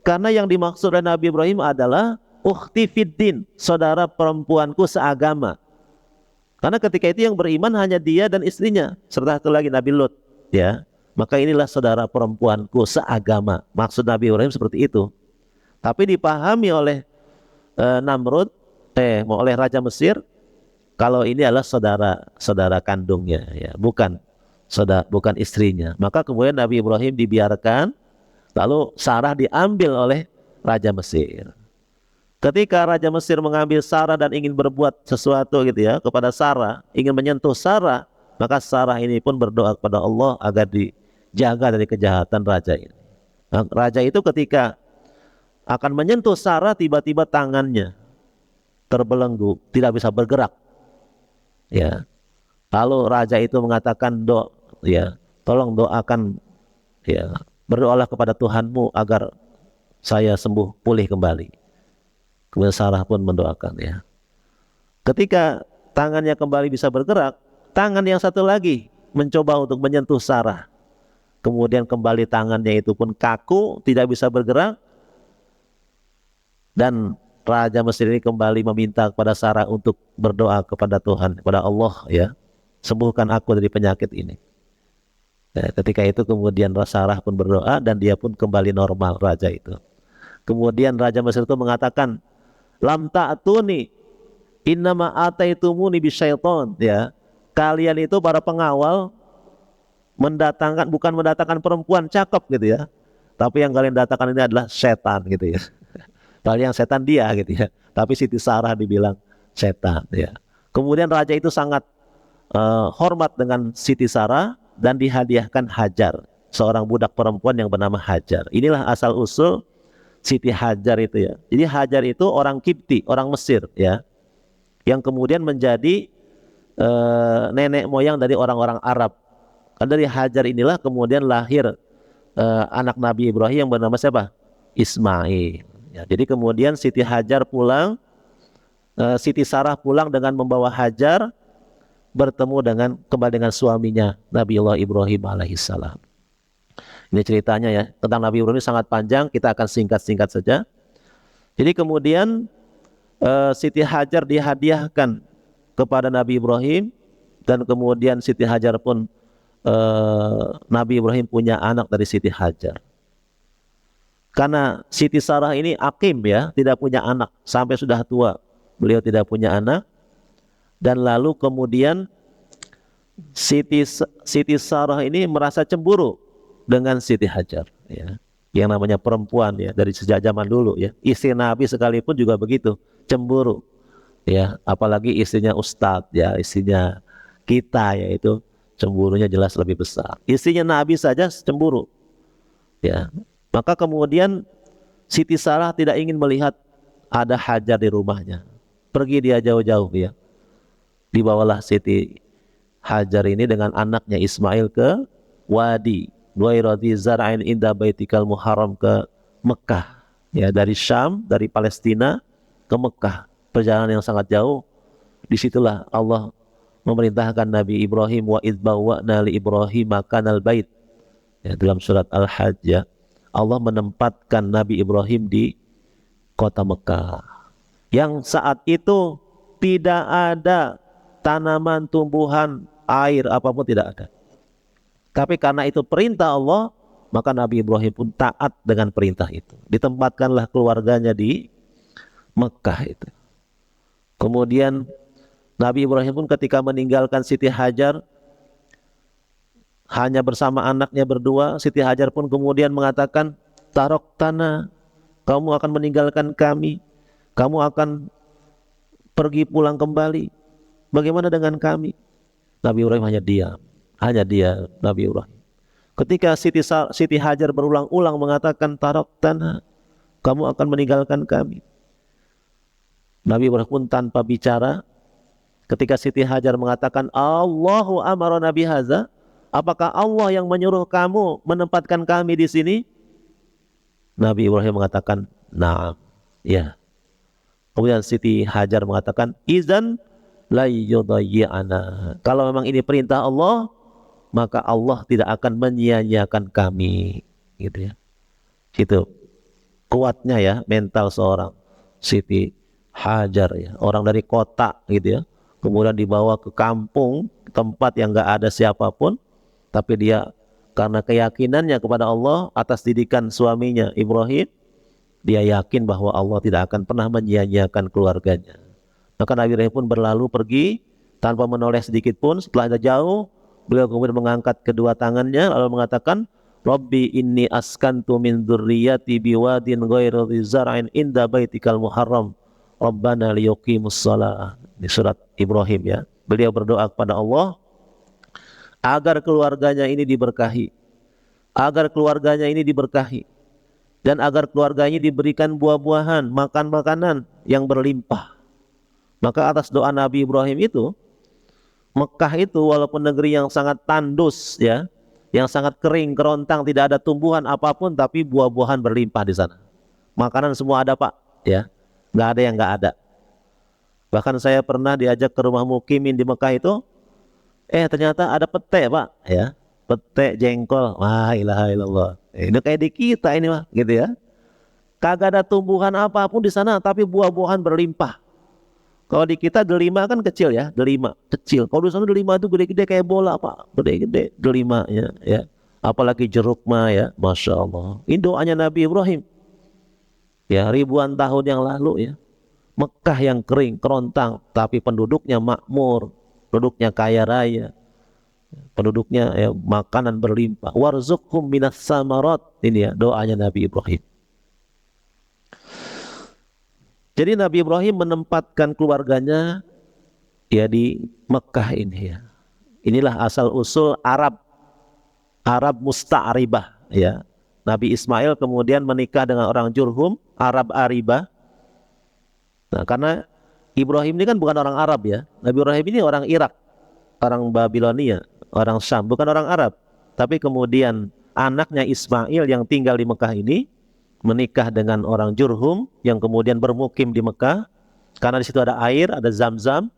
karena yang dimaksud oleh Nabi Ibrahim adalah ukhti fiddin, saudara perempuanku seagama. Karena ketika itu yang beriman hanya dia dan istrinya, serta satu lagi Nabi Lut ya. Maka inilah saudara perempuanku seagama. Maksud Nabi Ibrahim seperti itu. Tapi dipahami oleh Namrud, oleh Raja Mesir, kalau ini adalah saudara kandungnya ya, bukan istrinya. Maka kemudian Nabi Ibrahim dibiarkan, lalu Sarah diambil oleh Raja Mesir. Ketika Raja Mesir mengambil Sarah dan ingin berbuat sesuatu gitu ya kepada Sarah, ingin menyentuh Sarah, maka Sarah ini pun berdoa kepada Allah agar dijaga dari kejahatan raja ini. Nah, raja itu ketika akan menyentuh Sarah, tiba-tiba tangannya terbelenggu, tidak bisa bergerak. Ya. Lalu raja itu mengatakan, ya, tolong doakan ya, berdoalah kepada Tuhanmu agar saya sembuh, pulih kembali. Kemudian Sarah pun mendoakan ya. Ketika tangannya kembali bisa bergerak, tangan yang satu lagi mencoba untuk menyentuh Sarah. Kemudian kembali tangannya itu pun kaku, tidak bisa bergerak. Dan Raja Mesir ini kembali meminta kepada Sarah untuk berdoa kepada Tuhan, kepada Allah ya. Sembuhkan aku dari penyakit ini. Nah, ketika itu kemudian Sarah pun berdoa dan dia pun kembali normal, raja itu. Kemudian Raja Mesir itu mengatakan, lam ta'tuni innama ataitumuni bisyaiton ya. Kalian itu para pengawal bukan mendatangkan perempuan cakep gitu ya, tapi yang kalian datangkan ini adalah setan gitu ya. Kalian setan dia gitu ya, tapi Siti Sarah dibilang setan ya. Kemudian raja itu sangat hormat dengan Siti Sarah dan dihadiahkan Hajar, seorang budak perempuan yang bernama Hajar. Inilah asal usul Siti Hajar itu ya. Jadi Hajar itu orang Kipti, orang Mesir ya, yang kemudian menjadi nenek moyang dari orang-orang Arab. Kan dari Hajar inilah kemudian lahir anak Nabi Ibrahim yang bernama siapa? Ismail. Ya, jadi kemudian Siti Hajar pulang, Siti Sarah pulang dengan membawa Hajar, bertemu kembali dengan suaminya Nabiullah Ibrahim alaihissalam. Ini ceritanya ya, tentang Nabi Ibrahim sangat panjang, kita akan singkat-singkat saja. Jadi kemudian Siti Hajar dihadiahkan kepada Nabi Ibrahim dan kemudian Siti Hajar pun Nabi Ibrahim punya anak dari Siti Hajar. Karena Siti Sarah ini akim ya, tidak punya anak sampai sudah tua. Beliau tidak punya anak, dan lalu kemudian Siti Sarah ini merasa cemburu dengan Siti Hajar ya. Yang namanya perempuan ya, dari sejak zaman dulu ya. Istri Nabi sekalipun juga begitu, cemburu ya, apalagi istrinya ustadz ya, istrinya kita ya, itu cemburunya jelas lebih besar. Istrinya Nabi saja cemburu ya. Maka kemudian Siti Sarah tidak ingin melihat ada Hajar di rumahnya. Pergi dia jauh-jauh ya. Dibawalah Siti Hajar ini dengan anaknya Ismail ke Wadi Ghairati Zar'ain inda Baitikal Muharram, ke Mekah ya, dari Syam, dari Palestina ke Mekah, perjalanan yang sangat jauh. Disitulah Allah memerintahkan Nabi Ibrahim, wa idz bawwa'na li Ibrahim makanal bait ya, dalam surat Al-Hajj ya. Allah menempatkan Nabi Ibrahim di kota Mekah yang saat itu tidak ada tanaman, tumbuhan, air apapun tidak ada. Tapi karena itu perintah Allah, maka Nabi Ibrahim pun taat dengan perintah itu. Ditempatkanlah keluarganya di Mekah itu. Kemudian Nabi Ibrahim pun ketika meninggalkan Siti Hajar hanya bersama anaknya berdua, Siti Hajar pun kemudian mengatakan, tarok tanah, kamu akan meninggalkan kami, kamu akan pergi pulang kembali, bagaimana dengan kami? Nabi Ibrahim hanya diam, Nabi Ibrahim. Ketika Siti Hajar berulang-ulang mengatakan, tarok tanah, kamu akan meninggalkan kami, Nabi Ibrahim pun tanpa bicara. Ketika Siti Hajar mengatakan, Allahu amara Nabi haza, apakah Allah yang menyuruh kamu menempatkan kami di sini? Nabi Ibrahim mengatakan, na'am, ya. Kemudian Siti Hajar mengatakan, izan la yudayyi'ana. Kalau memang ini perintah Allah, maka Allah tidak akan menyia-nyiakan kami, gitu ya. Itu kuatnya ya mental seorang Siti Hajar ya, orang dari kota gitu ya, kemudian dibawa ke kampung, tempat yang enggak ada siapapun, tapi dia karena keyakinannya kepada Allah atas didikan suaminya Ibrahim, dia yakin bahwa Allah tidak akan pernah menyia-nyiakan keluarganya. Maka Nabi Ibrahim pun berlalu pergi tanpa menoleh sedikit pun. Setelah jauh, beliau kemudian mengangkat kedua tangannya lalu mengatakan, Rabbi inni askantu min dzurriyyati biwadin ghairi zar'in inda baitikal muharram Rabbana liyuqimus shalah. Di surat Ibrahim ya. Beliau berdoa kepada Allah agar keluarganya ini diberkahi, dan agar keluarganya diberikan buah-buahan, makan makanan yang berlimpah. Maka atas doa Nabi Ibrahim itu, Mekah itu walaupun negeri yang sangat tandus ya, yang sangat kering, kerontang, tidak ada tumbuhan apapun, tapi buah-buahan berlimpah di sana. Makanan semua ada Pak ya, nggak ada yang nggak ada. Bahkan saya pernah diajak ke rumah mukimin di Mekah itu, ternyata ada pete Pak ya, pete, jengkol, wah ilaha illallah. Ini kayak di kita ini mah gitu ya. Kagak ada tumbuhan apapun di sana, tapi buah-buahan berlimpah. Kalau di kita delima kan kecil ya, delima kecil. Kalau di sana delima itu gede-gede kayak bola Pak, gede-gede delimanya ya. Apalagi jeruk mah ya, masya Allah. Ini doanya Nabi Ibrahim. Ya ribuan tahun yang lalu ya. Mekah yang kering, kerontang, tapi penduduknya makmur, penduduknya kaya raya, penduduknya ya, makanan berlimpah. Warzuqhum minas samarat. Ini ya doanya Nabi Ibrahim. Jadi Nabi Ibrahim menempatkan keluarganya ya di Mekah ini ya. Inilah asal usul Arab musta'ribah ya. Nabi Ismail kemudian menikah dengan orang Jurhum, Arab Aribah. Nah, karena Ibrahim ini kan bukan orang Arab ya. Nabi Ibrahim ini orang Irak, orang Babilonia, orang Syam, bukan orang Arab. Tapi kemudian anaknya Ismail yang tinggal di Mekah ini menikah dengan orang Jurhum yang kemudian bermukim di Mekah karena di situ ada air, ada Zam-Zam.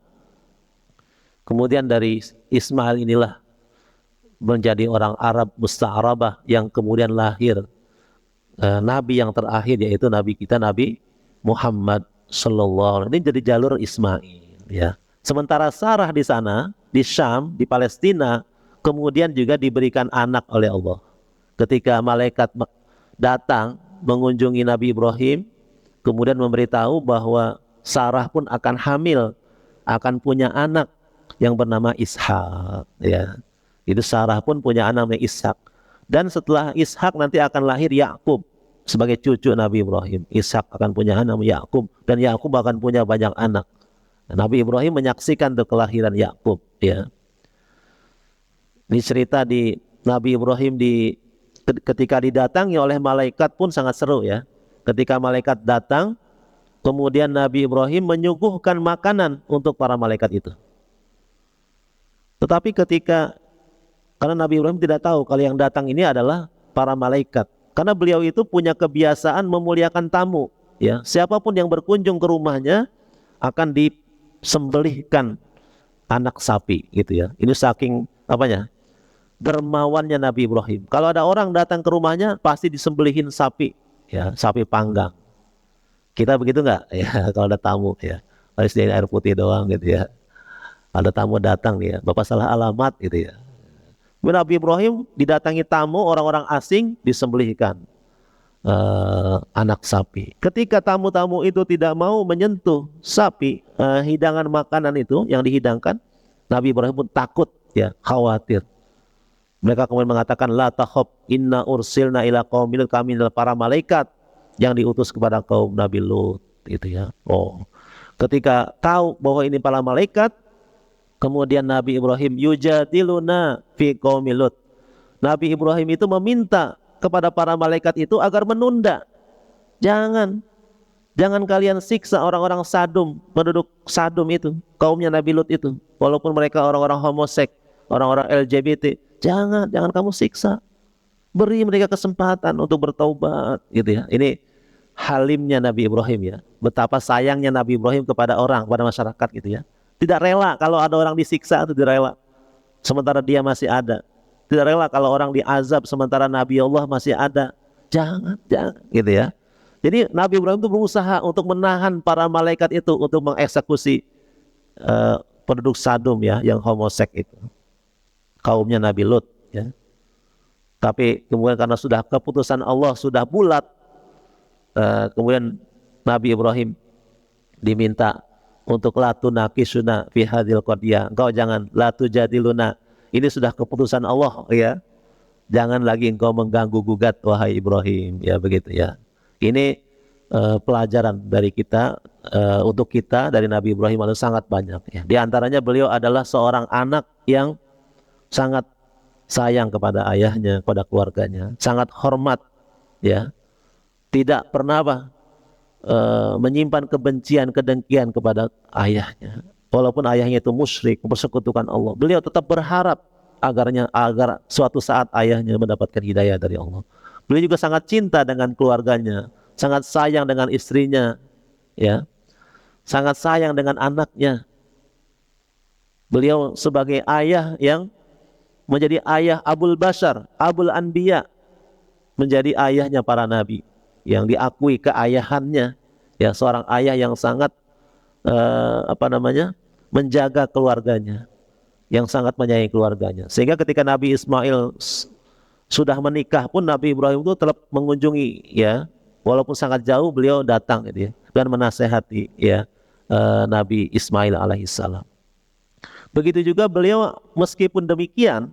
Kemudian dari Ismail inilah menjadi orang Arab musta'rabah yang kemudian lahir nabi yang terakhir, yaitu nabi kita Nabi Muhammad sallallahu alaihi wasallam. Ini jadi jalur Ismail ya. Sementara Sarah di sana, di Syam, di Palestina, kemudian juga diberikan anak oleh Allah. Ketika malaikat datang mengunjungi Nabi Ibrahim, kemudian memberitahu bahwa Sarah pun akan hamil, akan punya anak yang bernama Ishak. Ya, itu Sarah pun punya anak namanya Ishak. Dan setelah Ishak nanti akan lahir Yakub sebagai cucu Nabi Ibrahim. Ishak akan punya anak namanya Yakub, dan Yakub akan punya banyak anak. Nabi Ibrahim menyaksikan kelahiran Yakub. Ya, ini cerita di Nabi Ibrahim ketika didatangi oleh malaikat pun sangat seru ya. Ketika malaikat datang, kemudian Nabi Ibrahim menyuguhkan makanan untuk para malaikat itu. Tetapi karena Nabi Ibrahim tidak tahu kalau yang datang ini adalah para malaikat. Karena beliau itu punya kebiasaan memuliakan tamu. Ya, siapapun yang berkunjung ke rumahnya akan disembelihkan anak sapi, gitu ya. Ini saking dermawannya Nabi Ibrahim. Kalau ada orang datang ke rumahnya pasti disembelihin sapi, ya, sapi panggang. Kita begitu nggak? Ya, kalau ada tamu ya, harus di air putih doang gitu ya. Ada tamu datang ya, Bapak salah alamat gitu ya. Nabi Ibrahim didatangi tamu orang-orang asing, disembelihkan anak sapi. Ketika tamu-tamu itu tidak mau menyentuh sapi, hidangan makanan itu yang dihidangkan, Nabi Ibrahim pun takut ya, khawatir. Mereka kemudian mengatakan, la takhaf inna ursilna ila qaumil, kami adalah para malaikat yang diutus kepada kaum Nabi Lut, gitu ya. Oh, ketika tahu bahwa ini para malaikat, kemudian Nabi Ibrahim yujadiluna fi qaumil Lut. Nabi Ibrahim itu meminta kepada para malaikat itu agar menunda. Jangan kalian siksa orang-orang Sadum, penduduk Sadum itu, kaumnya Nabi Lut itu. Walaupun mereka orang-orang homoseks, orang-orang LGBT, jangan kamu siksa. Beri mereka kesempatan untuk bertaubat, gitu ya. Ini halimnya Nabi Ibrahim ya. Betapa sayangnya Nabi Ibrahim kepada masyarakat gitu ya. Tidak rela kalau ada orang disiksa, itu tidak rela. Sementara dia masih ada. Tidak rela kalau orang diazab sementara Nabi Allah masih ada. Jangan gitu ya. Jadi Nabi Ibrahim itu berusaha untuk menahan para malaikat itu untuk mengeksekusi penduduk Sadum ya, yang homoseks itu, kaumnya Nabi Lut ya. Tapi kemudian karena sudah keputusan Allah sudah bulat, kemudian Nabi Ibrahim diminta untuk la tunaqisuna fi hadhil qadiyah. Engkau jangan la tujadiluna. Ini sudah keputusan Allah ya. Jangan lagi engkau mengganggu gugat wahai Ibrahim, ya begitu ya. Ini pelajaran dari kita, untuk kita dari Nabi Ibrahim itu sangat banyak ya. Di antaranya beliau adalah seorang anak yang sangat sayang kepada ayahnya, kepada keluarganya, sangat hormat ya. Tidak pernah menyimpan kebencian, kedengkian kepada ayahnya. Walaupun ayahnya itu musyrik, mempersekutukan Allah, beliau tetap berharap agar suatu saat ayahnya mendapatkan hidayah dari Allah. Beliau juga sangat cinta dengan keluarganya, sangat sayang dengan istrinya, ya, sangat sayang dengan anaknya. Beliau sebagai ayah yang menjadi ayah Abul Bashar, Abul Anbiya, menjadi ayahnya para nabi, yang diakui keayahannya, ya, seorang ayah yang sangat menjaga keluarganya, yang sangat menyayangi keluarganya. Sehingga ketika Nabi Ismail sudah menikah pun Nabi Ibrahim itu tetap mengunjungi ya, walaupun sangat jauh beliau datang gitu ya, dan menasehati ya Nabi Ismail alaihissalam. Begitu juga beliau, meskipun demikian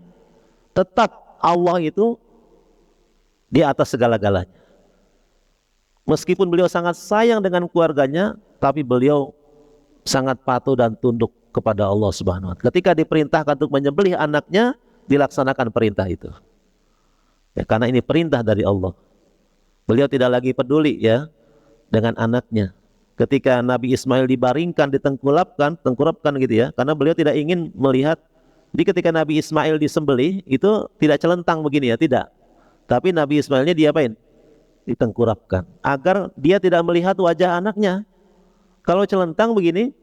tetap Allah itu di atas segala-galanya. Meskipun beliau sangat sayang dengan keluarganya, tapi beliau sangat patuh dan tunduk kepada Allah Subhanahu wa Ta'ala. Ketika diperintahkan untuk menyembelih anaknya, dilaksanakan perintah itu. Ya, karena ini perintah dari Allah. Beliau tidak lagi peduli ya dengan anaknya. Ketika Nabi Ismail dibaringkan, tengkurapkan gitu ya, karena beliau tidak ingin melihat. Jadi ketika Nabi Ismail disembelih itu tidak celentang begini ya, tidak. Tapi Nabi Ismailnya diapain? Ditengkurapkan agar dia tidak melihat wajah anaknya. Kalau celentang begini,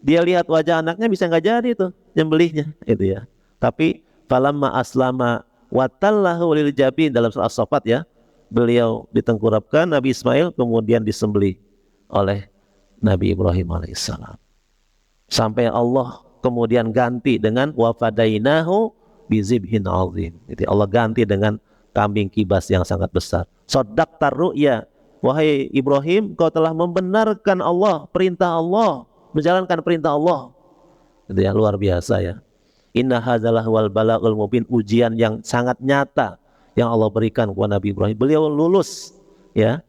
dia lihat wajah anaknya, bisa nggak jadi itu nyembelihnya itu ya. Tapi falamma aslama watallahu lil jabin, dalam surah As-Saffat ya, beliau ditengkurapkan Nabi Ismail, kemudian disembelih oleh Nabi Ibrahim alaihissalam. sampai Allah kemudian ganti dengan wa fadainahu bizibhin azim. Jadi Allah ganti dengan kambing kibas yang sangat besar. Shaddaqtar ru'ya, wahai Ibrahim, kau telah membenarkan Allah, perintah Allah, menjalankan perintah Allah. Itu yang luar biasa ya. Inna hadzalah wal balagul mubin, ujian yang sangat nyata yang Allah berikan kepada Nabi Ibrahim. Beliau lulus ya,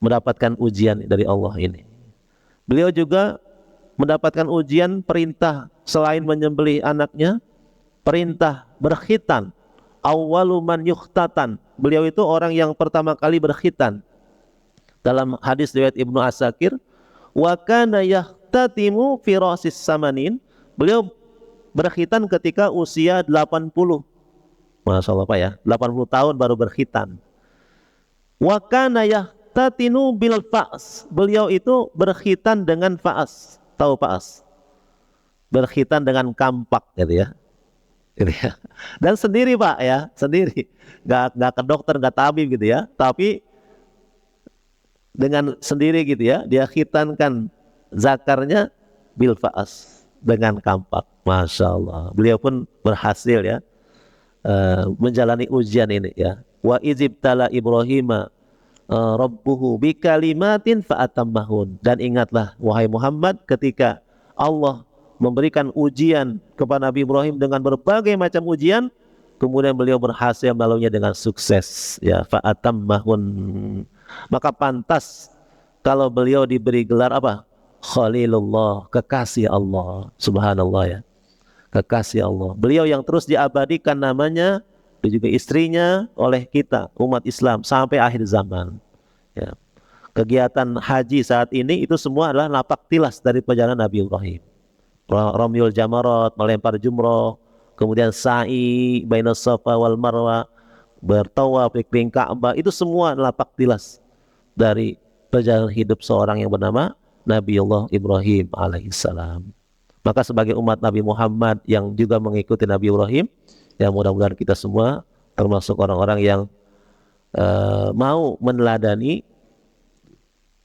mendapatkan ujian dari Allah ini. Beliau juga mendapatkan ujian perintah selain menyembelih anaknya, perintah berkhitan. Awwalu man yukhtatan. Beliau itu orang yang pertama kali berkhitan. Dalam hadis riwayat Ibnu Asakir, wa kana yahtatimu fi rasis samanin. Beliau berkhitan ketika usia 80. Masya Allah Pak ya, 80 tahun baru berkhitan. Wa kana yahtatinu bil fa'as. Beliau itu berkhitan dengan fa'as. Tahu fa'as? Berkhitan dengan kampak gitu ya. Gitu ya. Dan sendiri Pak ya, sendiri. Nggak ke dokter, nggak tabib gitu ya. Tapi dengan sendiri gitu ya, dia khitankan zakarnya bil fa'as, dengan kampak. Masya Allah. Beliau pun berhasil ya menjalani ujian ini ya. Wa izibtala Ibrahima rabbuhu bikalimatin fa'atammahun. Dan ingatlah wahai Muhammad, ketika Allah memberikan ujian kepada Nabi Ibrahim dengan berbagai macam ujian, kemudian beliau berhasil melaluinya dengan sukses ya, fa'atammahun. Maka pantas kalau beliau diberi gelar apa? Khalilullah, kekasih Allah. Subhanallah ya, kekasih Allah. Beliau yang terus diabadikan namanya dan juga istrinya oleh kita umat Islam sampai akhir zaman ya. Kegiatan haji saat ini itu semua adalah napak tilas dari perjalanan Nabi Ibrahim. Ramyul jamarat, melempar jumroh, kemudian sa'i bainas safa wal marwa, bertawaf di keliling Ka'bah, itu semua napak tilas dari perjalanan hidup seorang yang bernama Nabiullah Ibrahim alaihissalam. Maka sebagai umat Nabi Muhammad yang juga mengikuti Nabi Ibrahim, ya mudah-mudahan kita semua termasuk orang-orang yang mau meneladani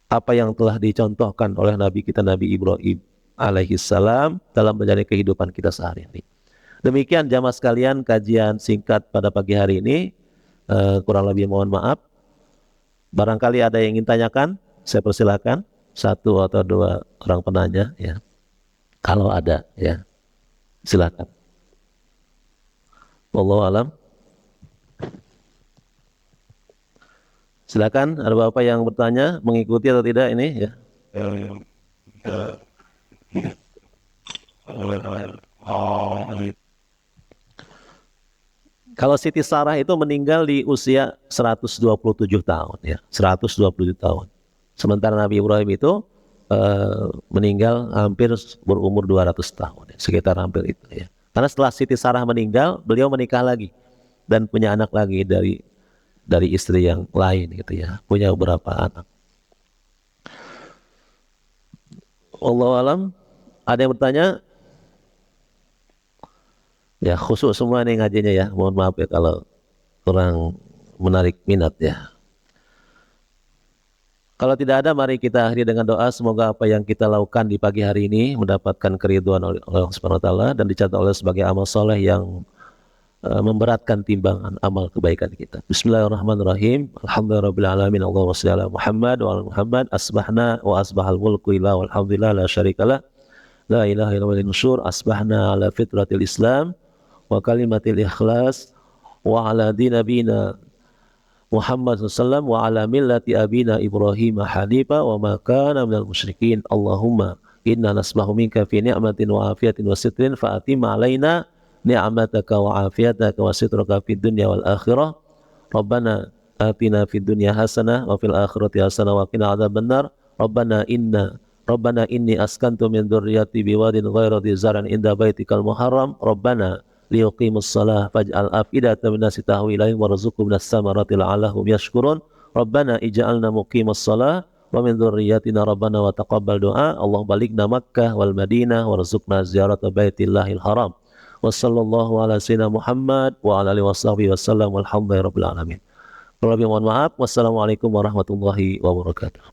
apa yang telah dicontohkan oleh Nabi kita Nabi Ibrahim alaihissalam dalam menjalani kehidupan kita sehari-hari. Demikian jamaah sekalian kajian singkat pada pagi hari ini. Kurang lebih mohon maaf. Barangkali ada yang ingin tanyakan, saya persilakan satu atau dua orang penanya ya. Kalau ada ya, silakan. Wallahu alam. Silakan, ada Bapak yang bertanya, mengikuti atau tidak ini ya? Kalau Siti Sarah itu meninggal di usia 127 tahun ya, 127 tahun. Sementara Nabi Ibrahim itu meninggal hampir berumur 200 tahun ya, sekitar hampir itu ya. Karena setelah Siti Sarah meninggal, beliau menikah lagi dan punya anak lagi dari istri yang lain gitu ya, punya beberapa anak. Wallahu alam. Ada yang bertanya? Ya khusus semua nih ngajinya ya, mohon maaf ya kalau kurang menarik minat ya. Kalau tidak ada, mari kita akhiri dengan doa. Semoga apa yang kita lakukan di pagi hari ini mendapatkan keridhaan oleh Allah Subhanahu wa taala dan dicatat oleh sebagai amal soleh yang memberatkan timbangan amal kebaikan kita. Bismillahirrahmanirrahim. Alhamdulillahirabbil alamin. Allahumma shalli ala Muhammad wa ala Muhammad. Asbahna wa asbahal mulku illa walhamdulillah la syarikalah. La ilaha illallah nusyur. Asbahna ala fitratil Islam wa kalimatil ikhlas wa ala dinabina Muhammad SAW wa ala millati abina Ibrahim hanifa wa ma kana minal musyrikin. Allahumma inna nasbahu minka fi ni'matin wa afiyatin wa sitrin fa atim alaina ni'mataka wa afiyataka wa sitraka fid dunya wal akhirah. Rabbana atina fid dunya hasanah wa fil akhirati hasanah wa qina adzabannar. Rabbana inni askantu min dzurriyyati biwadin ghairi dzi zar'in inda baitikal muharram. Rabbana liyuqimus shalah faj'al afidatan minnasi tahwi ilaihim warzuqhum minas samarati la'allahum yashkurun. Rabbana ij'alna muqimas shalah wa min dzurriyyatina rabbana wa taqabbal du'a. Allah baligna Makkah wal Madinah warzuqna ziyarata baitillahil haram. Wa sallallahu ala sayyidina Muhammad wa ala alihi washabbihi wasallam walhamdulillahi rabbil alamin. Kalau lebih mohon maaf. Wassalamualaikum warahmatullahi wabarakatuh.